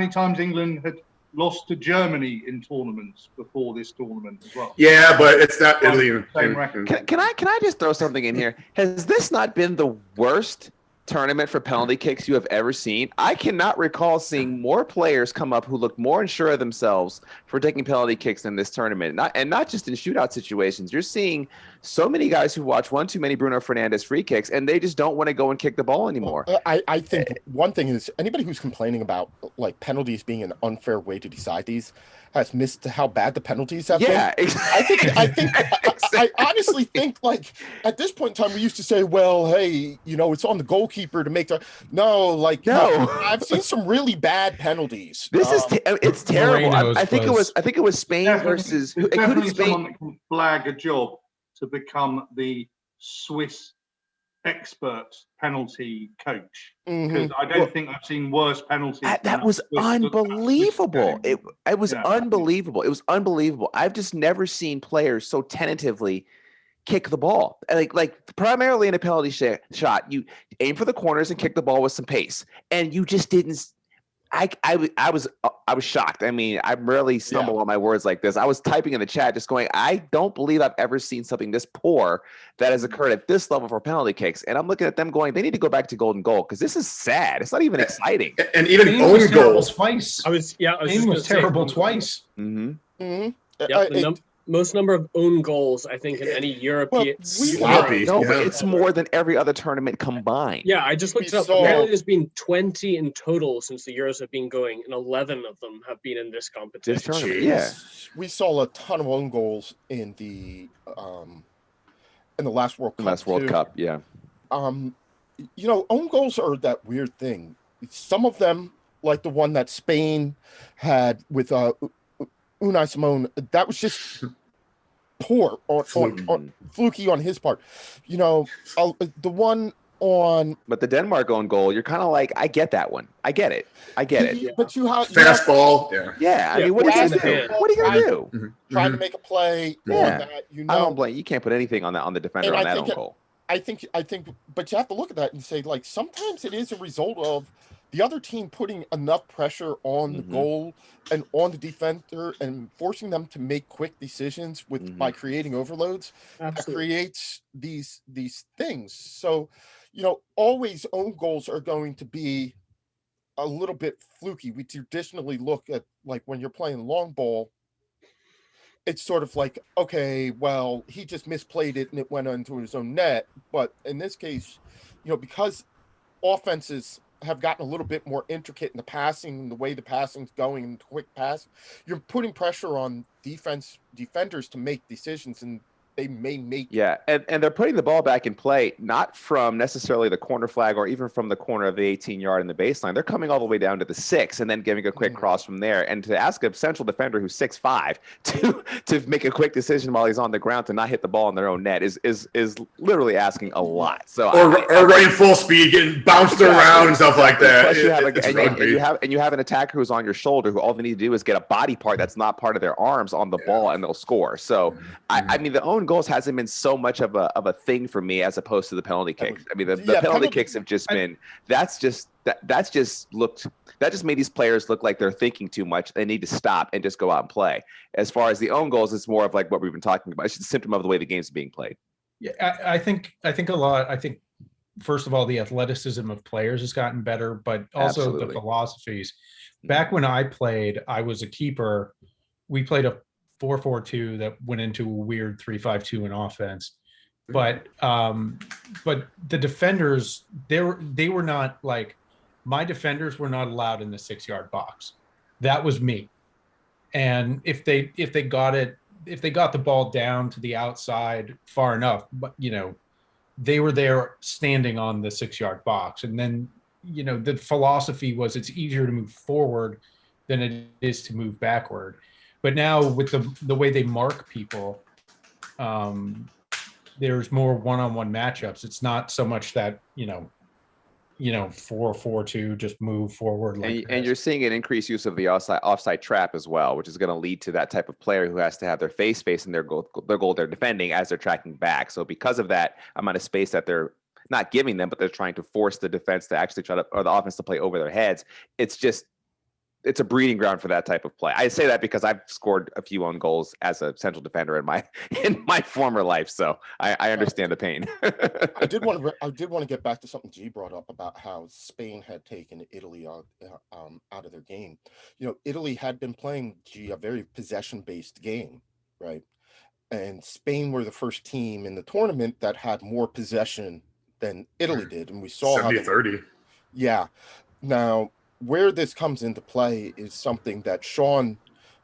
times England had lost to Germany in tournaments before this tournament as well. Yeah, but it's not Italy. Same record. Can I just throw something in here? Has this not been the worst tournament for penalty kicks you have ever seen? I cannot recall seeing more players come up who look more unsure of themselves for taking penalty kicks in this tournament. Not just in shootout situations. You're seeing so many guys who watch one too many Bruno Fernandes free kicks, and they just don't want to go and kick the ball anymore. I think one thing is anybody who's complaining about like penalties being an unfair way to decide these has missed how bad the penalties have been. Exactly. I honestly think like at this point in time we used to say, well, hey, it's on the goalkeeper to make the no. I've seen some really bad penalties. This is it's terrible. I think it was Spain versus who did Spain? Someone that can flag a job to become the Swiss expert penalty coach, because I don't think I've seen worse penalties. That was unbelievable. It was unbelievable. It was unbelievable. I've just never seen players so tentatively kick the ball. Like primarily in a penalty shot, you aim for the corners and kick the ball with some pace, and you just didn't. I was shocked. I mean, I rarely stumble on my words like this. I was typing in the chat just going, I don't believe I've ever seen something this poor that has occurred at this level for penalty kicks. And I'm looking at them going, they need to go back to golden goal because this is sad. It's not even exciting. And even own goals twice. Spain was terrible twice. Mm-hmm. Mm-hmm. Yeah, most number of own goals, I think, in any European. Sloppy. No, but it's more than every other tournament combined. Yeah, I just looked it up. Apparently, there's been 20 in total since the Euros have been going, and 11 of them have been in this competition. This tournament, yeah. We saw a ton of own goals in the last World Cup. Last World Cup, yeah. Own goals are that weird thing. Some of them, like the one that Spain had with Unai Simon, that was just poor or fluky on his part. The one on. But the Denmark own goal, you're kind of like, I get that one. I get it. Yeah. But you have fastball. Yeah. I mean, what are you gonna do? Mm-hmm. Trying to make a play on that. I don't blame you. Can't put anything on the defender on that own goal. I think, but you have to look at that and say, like, sometimes it is a result of the other team putting enough pressure on the goal and on the defender and forcing them to make quick decisions by creating overloads. Absolutely. That creates these things. So, always own goals are going to be a little bit fluky. We traditionally look at, like, when you're playing long ball, it's sort of like, okay, well, he just misplayed it and it went into his own net. But in this case, because offenses have gotten a little bit more intricate in the passing, the way the passing's going, and quick pass, you're putting pressure on defenders to make decisions, and they may make. Yeah, and they're putting the ball back in play, not from necessarily the corner flag or even from the corner of the 18-yard in the baseline. They're coming all the way down to the 6 and then giving a quick cross from there. And to ask a central defender who's 6'5" to make a quick decision while he's on the ground to not hit the ball in their own net is literally asking a lot. So or running full speed, getting bounced around and stuff like that. Plus you have an attacker who's on your shoulder who all they need to do is get a body part that's not part of their arms on the ball and they'll score. So I mean, the own goals hasn't been so much of a thing for me as opposed to the penalty kicks. I mean, the penalty kicks have just been that just made these players look like they're thinking too much. They need to stop and just go out and play. As far as the own goals, it's more of like what we've been talking about. It's just a symptom of the way the game's being played. Yeah, I think a lot. I think first of all, the athleticism of players has gotten better, but also Absolutely. the philosophies. Back when I played, I was a keeper. We played a 4-4-2 that went into a weird 3-5-2 in offense. But the defenders, they were not like, my defenders were not allowed in the 6-yard box. That was me. And if they got the ball down to the outside far enough, but they were there standing on the 6-yard box. And then, the philosophy was it's easier to move forward than it is to move backward. But now with the way they mark people, there's more one-on-one matchups. It's not so much that, 4-4-2, just move forward. And you're seeing an increased use of the offside trap as well, which is going to lead to that type of player who has to have their face facing their goal they're defending as they're tracking back. So because of that amount of space that they're not giving them, but they're trying to force the defense to actually or the offense to play over their heads. It's a breeding ground for that type of play. I say that because I've scored a few own goals as a central defender in my former life, so I understand the pain. I did want to get back to something G brought up about how Spain had taken Italy out of their game. Italy had been playing a very possession-based game, right? And Spain were the first team in the tournament that had more possession than Italy did, and we saw 70-30. Yeah. Now, where this comes into play is something that Sean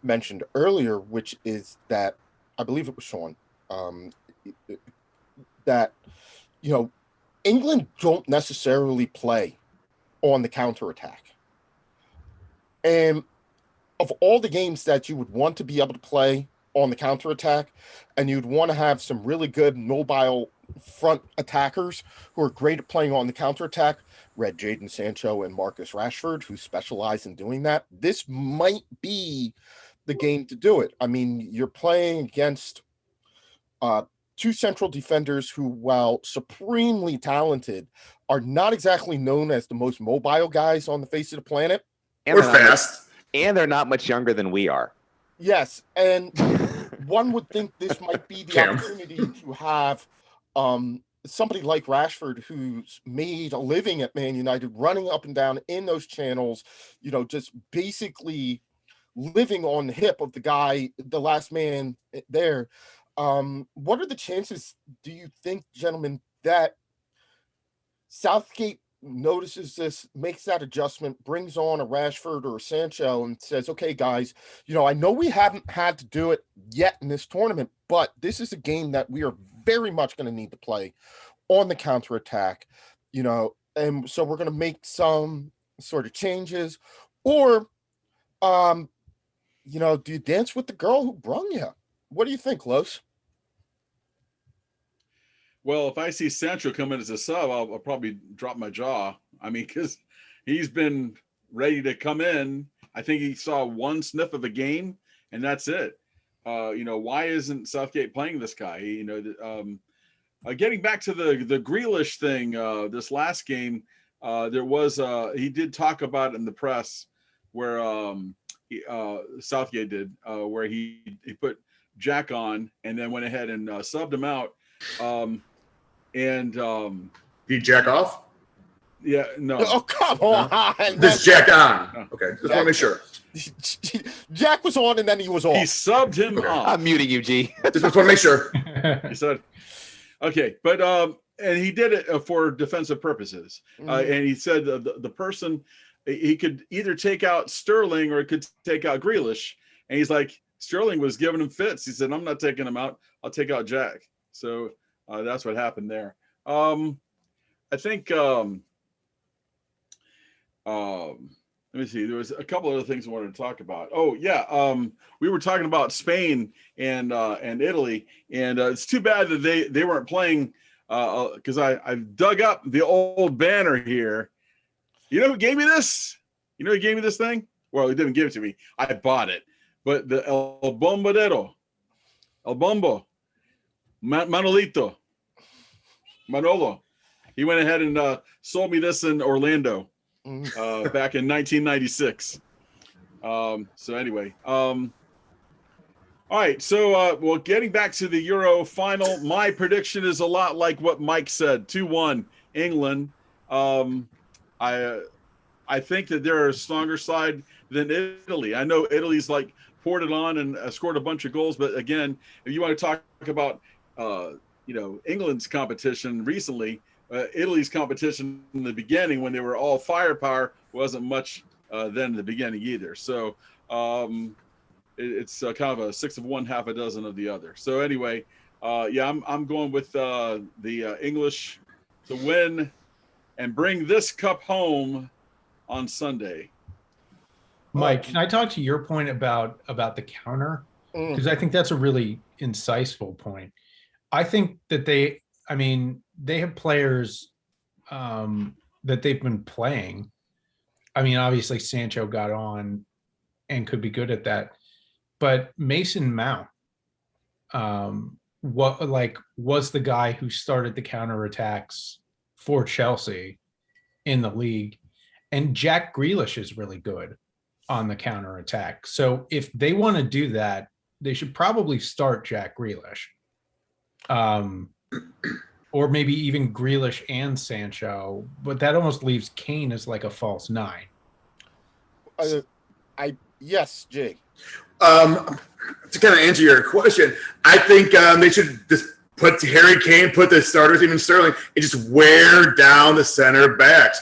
mentioned earlier, which is that I believe it was Sean, that England don't necessarily play on the counterattack. And of all the games that you would want to be able to play on the counterattack, and you'd want to have some really good mobile front attackers who are great at playing on the counterattack, read Jadon Sancho and Marcus Rashford, who specialize in doing that. This might be the game to do it. I mean, you're playing against two central defenders who, while supremely talented, are not exactly known as the most mobile guys on the face of the planet. Or fast. And they're not much younger than we are. Yes, and one would think this might be the opportunity to have somebody like Rashford, who's made a living at Man United, running up and down in those channels, just basically living on the hip of the guy, the last man there. What are the chances, do you think, gentlemen, that Southgate notices this, makes that adjustment, brings on a Rashford or a Sancho and says, okay, guys, I know we haven't had to do it yet in this tournament, but this is a game that we are very much going to need to play on the counterattack, and so we're going to make some sort of changes, or, do you dance with the girl who brung you? What do you think, Los? Well, if I see Sancho come in as a sub, I'll probably drop my jaw. I mean, because he's been ready to come in. I think he saw one sniff of a game, and that's it. Why isn't Southgate playing this guy? Getting back to the Grealish thing, this last game, there was he did talk about it in the press where Southgate did, where he put Jack on and then went ahead and subbed him out. He jack off? Yeah, no. Oh, come on. This jack on. Okay, just want to make sure. Jack was on and then he was off. He subbed him off. I'm muting you, G. Just want to make sure. He said, okay, but and he did it for defensive purposes. And he said the person, he could either take out Sterling or it could take out Grealish. And he's like, Sterling was giving him fits. He said, I'm not taking him out. I'll take out Jack. So that's what happened there. I think let me see. There was a couple other things I wanted to talk about. Oh yeah, we were talking about Spain and Italy, and it's too bad that they weren't playing because I've dug up the old banner here. You know who gave me this? You know who gave me this thing? Well, he didn't give it to me. I bought it. But the El Bombadero, El Bombo, Manolito, Manolo, he went ahead and sold me this in Orlando back in 1996. So anyway, all right. So well, getting back to the Euro final, my prediction is a lot like what Mike said: 2-1 England. I think that they're a stronger side than Italy. I know Italy's like poured it on and scored a bunch of goals, but again, if you want to talk about England's competition recently, Italy's competition in the beginning when they were all firepower wasn't much then in the beginning either. So it's kind of a 6 of one, half a dozen of the other. So anyway, I'm going with the English to win and bring this cup home on Sunday. Mike, can I talk to your point about the counter? Because I think that's a really insightful point. I think that they have players that they've been playing. I mean, obviously Sancho got on and could be good at that, but Mason Mount, was the guy who started the counterattacks for Chelsea in the league, and Jack Grealish is really good on the counterattack. So if they want to do that, they should probably start Jack Grealish. Or maybe even Grealish and Sancho, but that almost leaves Kane as like a false nine. Yes, Jay. To kind of answer your question, I think they should just put Harry Kane, put the starters, even Sterling, and just wear down the center backs.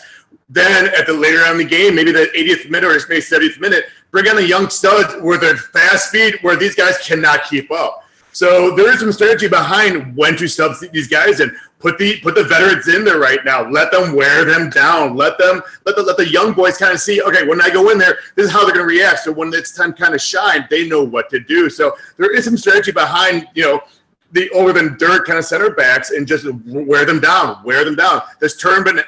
Then at the later on in the game, maybe the 80th minute or maybe 70th minute, bring on the young studs with their fast speed where these guys cannot keep up. So there is some strategy behind when to sub these guys and put the veterans in there right now. Let them wear them down. Let the young boys kind of see, okay, when I go in there, this is how they're going to react. So when it's time to kind of shine, they know what to do. So there is some strategy behind, the older than dirt kind of center backs and just wear them down. This tournament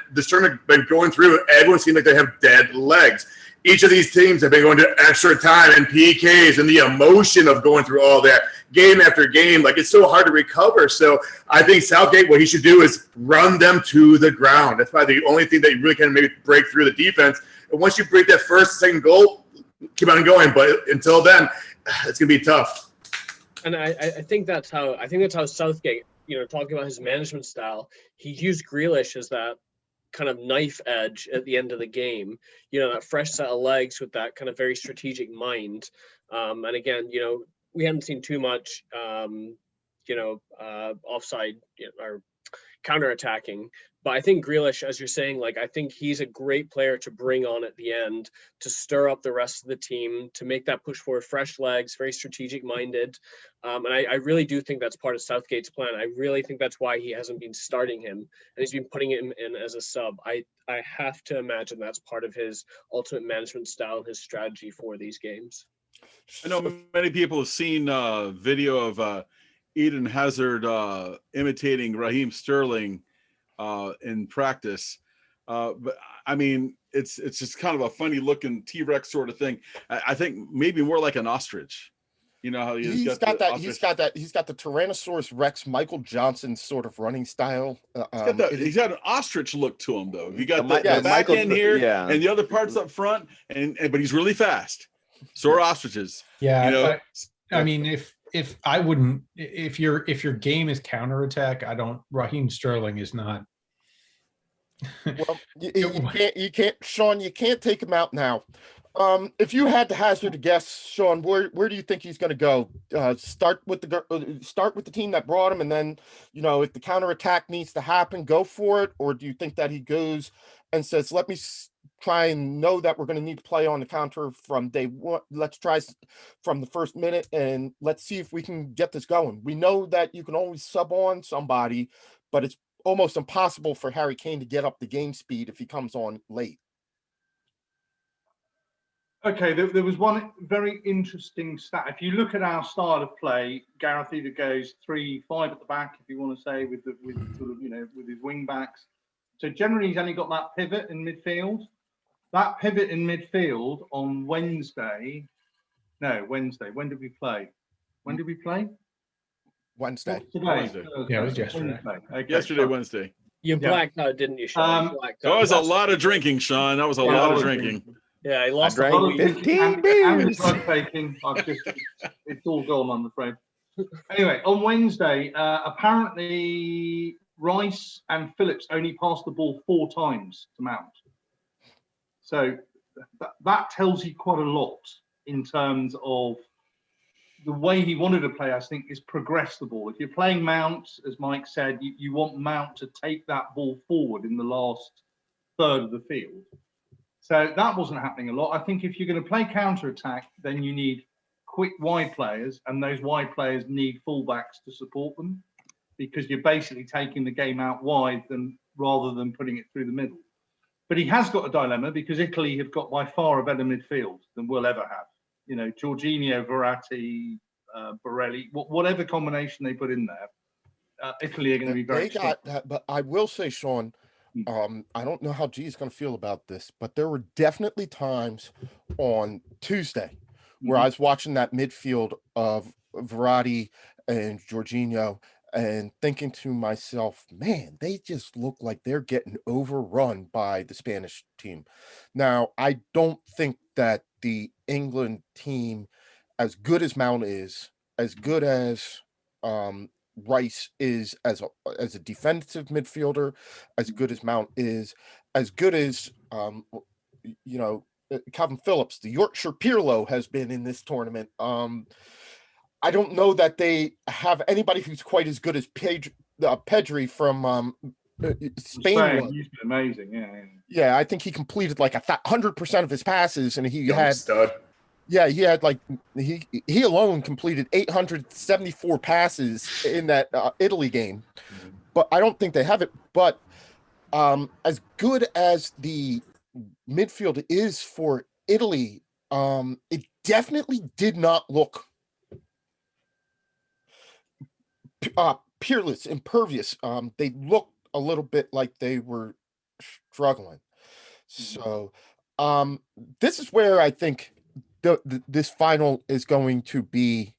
been going through, everyone seems like they have dead legs. Each of these teams have been going to extra time and PKs and the emotion of going through all that game after game. Like, it's so hard to recover. So I think Southgate, what he should do is run them to the ground. That's probably the only thing that you really can maybe break through the defense. And once you break that first, second goal, keep on going. But until then, it's going to be tough. And I think that's how Southgate, talking about his management style, he used Grealish as that kind of knife edge at the end of the game, that fresh set of legs with that kind of very strategic mind. And again, we haven't seen too much, offside or counterattacking. But I think Grealish, as you're saying, I think he's a great player to bring on at the end to stir up the rest of the team, to make that push forward, fresh legs, very strategic minded. And I really do think that's part of Southgate's plan. I really think that's why he hasn't been starting him and he's been putting him in as a sub. I have to imagine that's part of his ultimate management style and his strategy for these games. I know many people have seen video of Eden Hazard imitating Raheem Sterling in practice, but I mean, it's just kind of a funny looking T-Rex sort of thing. I think maybe more like an ostrich. How he's got the Tyrannosaurus Rex Michael Johnson sort of running style. He's got an ostrich look to him though. You got the back end here and the other parts up front, but he's really fast. So are ostriches. Yeah, I mean, if your game is counterattack, Raheem Sterling is not. Well, you can't, Sean. You can't take him out now. If you had to hazard a guess, Sean, where do you think he's going to go? Start with the team that brought him, and then if the counterattack needs to happen, go for it, or do you think that he goes and says, "Let me try and know that we're going to need to play on the counter from day one. Let's try from the first minute and let's see if we can get this going. We know that you can always sub on somebody, but it's almost impossible for Harry Kane to get up the game speed if he comes on late. Okay, there was one very interesting stat. If you look at our style of play, Gareth either goes 3-5 at the back, if you want to say, with sort of, with his wing backs. So generally, he's only got that pivot in midfield. That pivot in midfield on Wednesday. When did we play? Wednesday. Today. Wednesday. Yeah, it was yesterday. Yesterday, Wednesday. You blacked out, didn't you, Sean? You blacked out. That was a lot of drinking, Sean. That was a lot of drinking. Yeah, he lost I a whole drank week. 15 beers. It's all gone, I'm afraid. Anyway, on Wednesday, apparently Rice and Phillips only passed the ball 4 times to Mount. So that tells you quite a lot in terms of the way he wanted to play. I think is progress the ball. If you're playing Mount, as Mike said, you want Mount to take that ball forward in the last third of the field. So that wasn't happening a lot. I think if you're going to play counter-attack, then you need quick wide players, and those wide players need fullbacks to support them, because you're basically taking the game out wide rather than putting it through the middle. But he has got a dilemma, because Italy have got by far a better midfield than we'll ever have. Jorginho, Verratti, Borelli, whatever combination they put in there, Italy are going to be very strong. That, but I will say, Sean, I don't know how G is going to feel about this, but there were definitely times on Tuesday where I was watching that midfield of Verratti and Jorginho and thinking to myself, man, they just look like they're getting overrun by the Spanish team. Now, I don't think that the England team, as good as Mount is, as good as Rice is as a defensive midfielder, as good as Mount is, as good as Calvin Phillips, the Yorkshire Pirlo, has been in this tournament. I don't know that they have anybody who's quite as good as Pedri from Spain. He's been amazing, yeah. I think he completed like 100% of his passes, and he had stud. Yeah, he had he alone completed 874 passes in that Italy game, but I don't think they have it. But as good as the midfield is for Italy, it definitely did not look peerless, impervious. They looked a little bit like they were struggling. So this is where I think this final is going to be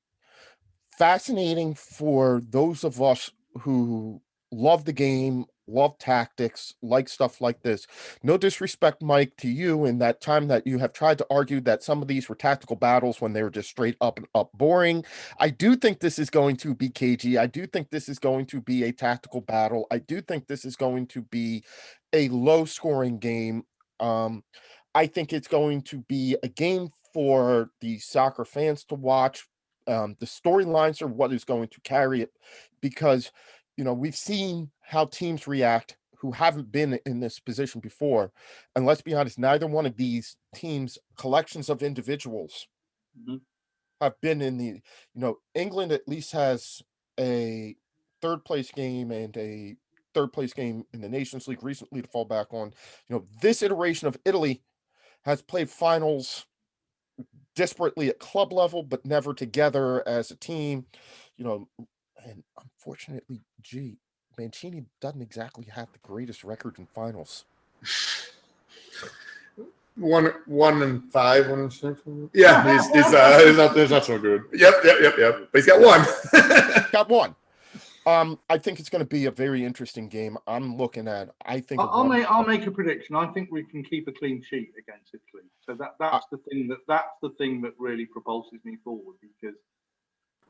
fascinating for those of us who love the game, love tactics, like stuff like this. No disrespect, Mike, to you in that time that you have tried to argue that some of these were tactical battles when they were just straight up and up boring. I do think this is going to be cagey. I do think this is going to be a tactical battle. I do think this is going to be a low-scoring game. I think it's going to be a game for the soccer fans to watch. The storylines are what is going to carry it, because we've seen how teams react who haven't been in this position before, and let's be honest, neither one of these teams, collections of individuals, have been in the England at least has a third place game and a third place game in the Nations League recently to fall back on. This iteration of Italy has played finals disparately at club level, but never together as a team, and unfortunately, Mancini doesn't exactly have the greatest record in finals. 1-5. Yeah, he's not so good. Yep. But he's got one. Got one. I think it's going to be a very interesting game. I'm looking at. I'll make a prediction. I think we can keep a clean sheet against Italy. So that's the thing that really propulses me forward, because.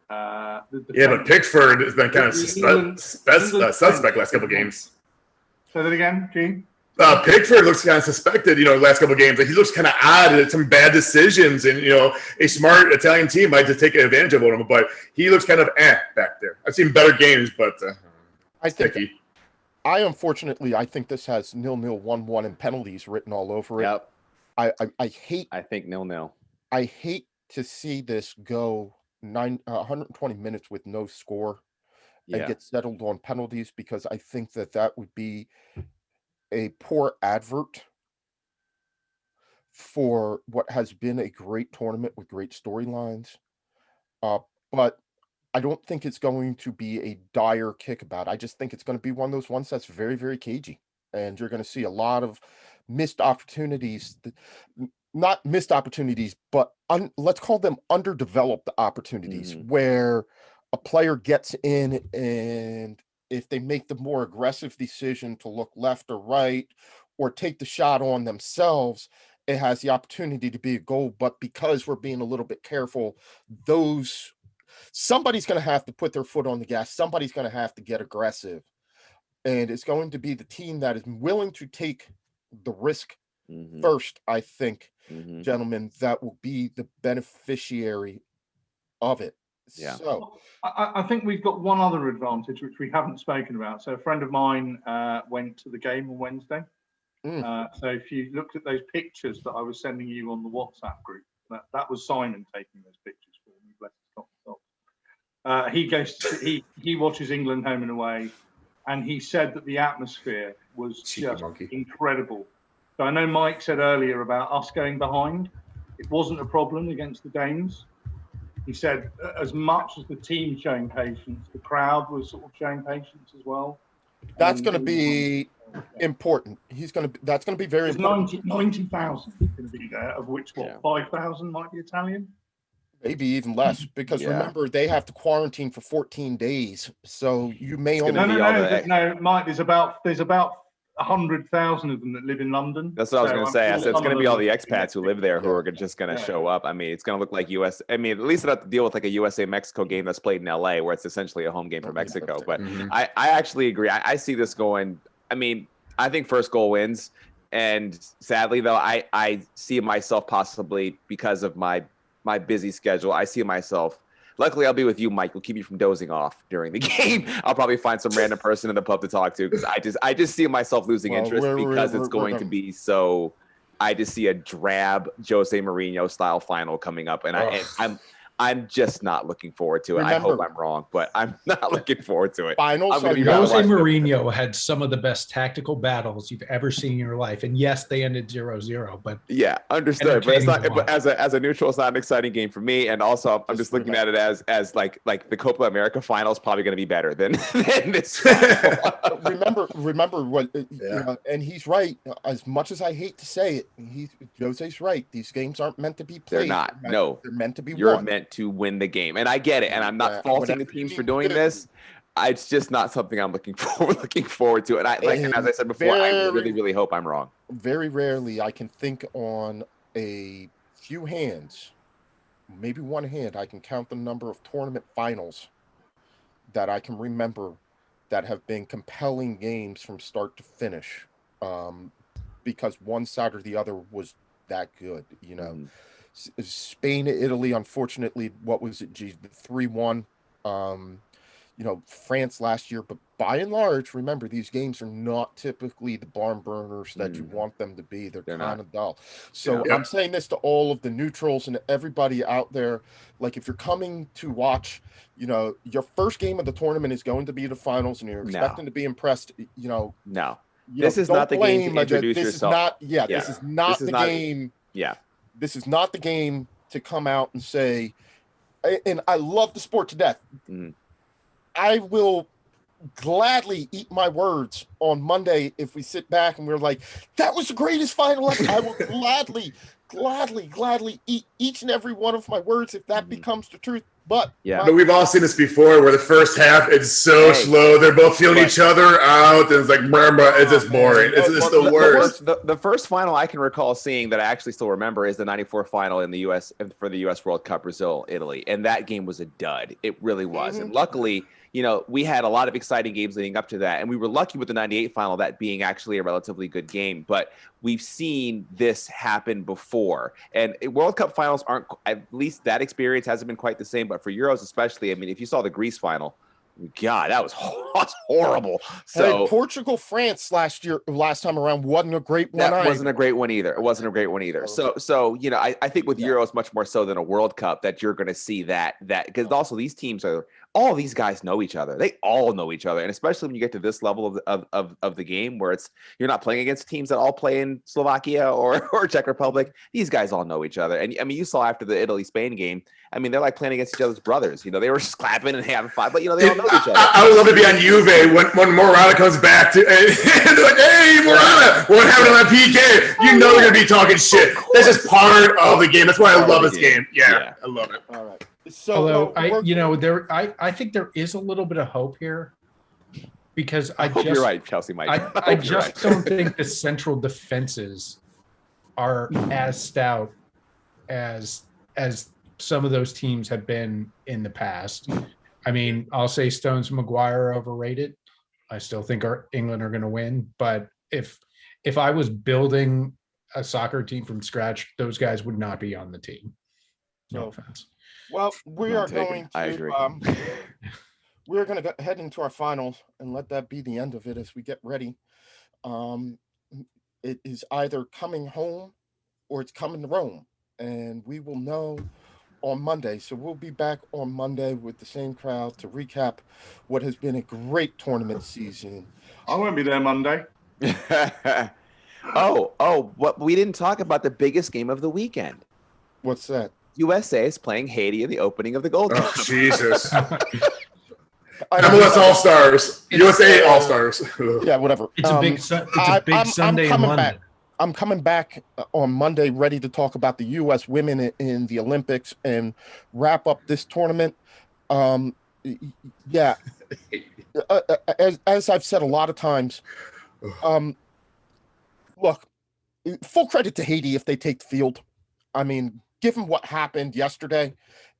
But Pickford has been kind of suspect last couple of games. Say that again, Gene. Pickford looks kind of suspected, last couple of games. Like, he looks kind of odd at some bad decisions, and a smart Italian team might just take advantage of him. But he looks kind of back there. I've seen better games, but I think sticky. I think this has 0-0, 1-1 and penalties written all over it. Yep. I hate I think 0-0. I hate to see this go 120 minutes with no score and Yeah. get settled on penalties, because I think that would be a poor advert for what has been a great tournament with great storylines. But I don't think it's going to be a dire kickabout. I just think it's going to be one of those ones that's very, very cagey. And you're going to see a lot of missed opportunities, not missed opportunities, but let's call them underdeveloped opportunities, where a player gets in, and if they make the more aggressive decision to look left or right or take the shot on themselves, it has the opportunity to be a goal. But because we're being a little bit careful, somebody's going to have to put their foot on the gas. Somebody's going to have to get aggressive. And it's going to be the team that is willing to take the risk first, I think, gentlemen, that will be the beneficiary of it. Yeah. So I think we've got one other advantage, which we haven't spoken about. So a friend of mine went to the game on Wednesday. So if you looked at those pictures that I was sending you on the WhatsApp group, that was Simon taking those pictures for me. Bless his soul. He watches England home and away, and he said that the atmosphere was just incredible. So I know Mike said earlier about us going behind. It wasn't a problem against the Danes. He said as much as the team showing patience, the crowd was sort of showing patience as well. That's going to be important. That's going to be very important. 90,000 going to be there, of which 5,000 might be Italian. Maybe even less, because remember, they have to quarantine for 14 days. So you may only no, Mike. There's about 100,000 of them that live in London. That's what I was going to say. I said it's going to be all the expats who live there who are just going to show up. I mean, it's going to look like US. I mean, at least they don't have to deal with like a USA-Mexico game that's played in LA, where it's essentially a home game for Mexico. But I actually agree. I see this going. I mean, I think first goal wins. And sadly, though, I see myself possibly, because of my busy schedule, I see myself. Luckily, I'll be with you, Mike. We'll keep you from dozing off during the game. I'll probably find some random person in the pub to talk to, because I just see myself losing interest because it's going to be so. I just see a drab Jose Mourinho style final coming up, and I'm just not looking forward to it. I hope I'm wrong, but I'm not looking forward to it. Jose Mourinho had some of the best tactical battles you've ever seen in your life, and yes, they ended 0-0. But yeah, understood. But it's not. But as a neutral, it's not an exciting game for me. And also, I'm just looking at it as like the Copa America final is probably going to be better than this. remember what? And he's right. As much as I hate to say it, Jose's right. These games aren't meant to be played. They're not. They're meant to be. You're meant to win the game, and I get it, and I'm not faulting the teams for doing this. It's just not something I'm looking forward to, and and as I said before, I really hope I'm wrong. Very rarely I can think on a few hands, maybe one hand, I can count the number of tournament finals that I can remember that have been compelling games from start to finish, because one side or the other was that good, Spain, Italy, unfortunately, what was it? The 3-1. France last year, but by and large, remember, these games are not typically the barn burners that you want them to be. They're kind of dull. So I'm saying this to all of the neutrals and everybody out there. Like, if you're coming to watch, your first game of the tournament is going to be the finals, and you're expecting to be impressed, No. This is not the game to introduce yourself. This is not the game. Yeah. This is not the game to come out and say, and I love the sport to death. I will gladly eat my words on Monday if we sit back and we're like, that was the greatest final ever. I will gladly eat each and every one of my words if that becomes the truth. But we've all seen this before, where the first half is so slow. They're both feeling each other out, and it's like, it's just boring. It's just the worst. The first final I can recall seeing that I actually still remember is the '94 final in the U.S. for the U.S. World Cup, Brazil, Italy, and that game was a dud. It really was, and luckily, we had a lot of exciting games leading up to that, and we were lucky with the '98 final, that being actually a relatively good game. But we've seen this happen before, and World Cup finals aren't, at least that experience hasn't been quite the same. But for Euros especially, I mean, if you saw the Greece final, God, that was horrible. So Portugal, France last time around wasn't a great one. That wasn't a great one either. It wasn't a great one either. So you know, I think with Euros much more so than a World Cup that you're going to see that because also these teams all these guys know each other. They all know each other, and especially when you get to this level of the game where you're not playing against teams that all play in Slovakia or Czech Republic. These guys all know each other, and I mean, you saw after the Italy-Spain game. I mean, they're like playing against each other's brothers. You know, they were just clapping and having fun, but you know, they all know each other. I would love to be on Juve when Morata comes back and they're like, "Hey, Morata, what happened on that PK?" You know they're gonna be talking shit. That's just part of the game. That's why I love this game. Yeah, I love it. All right. So, although I think there is a little bit of hope here because you're right, Chelsea might. I just don't think the central defenses are as stout as some of those teams have been in the past. I mean, I'll say Stones and Maguire are overrated. I still think England are going to win, but if I was building a soccer team from scratch, those guys would not be on the team. No offense. Well, we're going to go head into our finals and let that be the end of it as we get ready. It is either coming home or it's coming to Rome, and we will know on Monday. So we'll be back on Monday with the same crowd to recap what has been a great tournament season. I won't be there Monday. What we didn't talk about the biggest game of the weekend. What's that? USA is playing Haiti in the opening of the Gold Cup. Oh, Jesus. MLS All-Stars. USA All-Stars. Yeah, whatever. It's a big Sunday in London. I'm coming back on Monday ready to talk about the U.S. women in the Olympics and wrap up this tournament. Yeah. As I've said a lot of times, look, full credit to Haiti if they take the field. I mean, given what happened yesterday.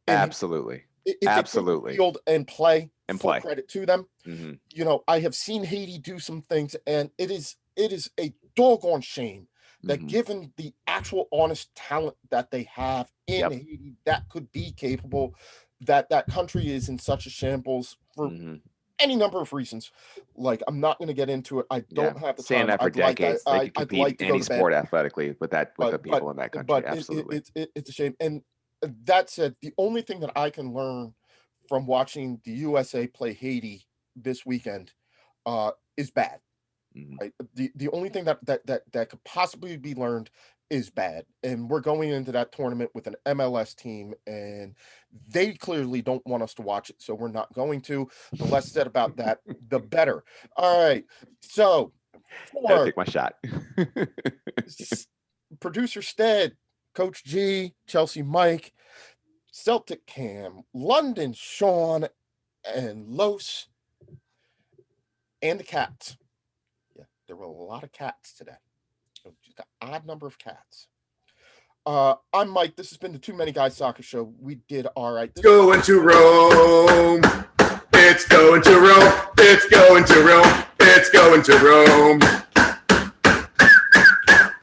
Absolutely. Absolutely. Field and play. Full credit to them. Mm-hmm. You know, I have seen Haiti do some things, and it is a doggone shame that given the actual honest talent that they have in Haiti that could be capable, that country is in such a shambles for any number of reasons. Like, I'm not going to get into it. I don't have the time. Saying that for decades, they could compete in any sport athletically with the people in that country. Absolutely. It's a shame. And that said, the only thing that I can learn from watching the USA play Haiti this weekend is bad. Right? The only thing that could possibly be learned is bad. And we're going into that tournament with an MLS team, and they clearly don't want us to watch it, so we're not going to. The less said about that, the better. All right. So I'll take my shot. Producer Stead, Coach G, Chelsea Mike, Celtic Cam, London Sean, and Los, and the cats. Yeah, there were a lot of cats today. Just an odd number of cats. I'm Mike. This has been the Too Many Guys Soccer Show. We did all right. Going to Rome. It's going to Rome. It's going to Rome. It's going to Rome.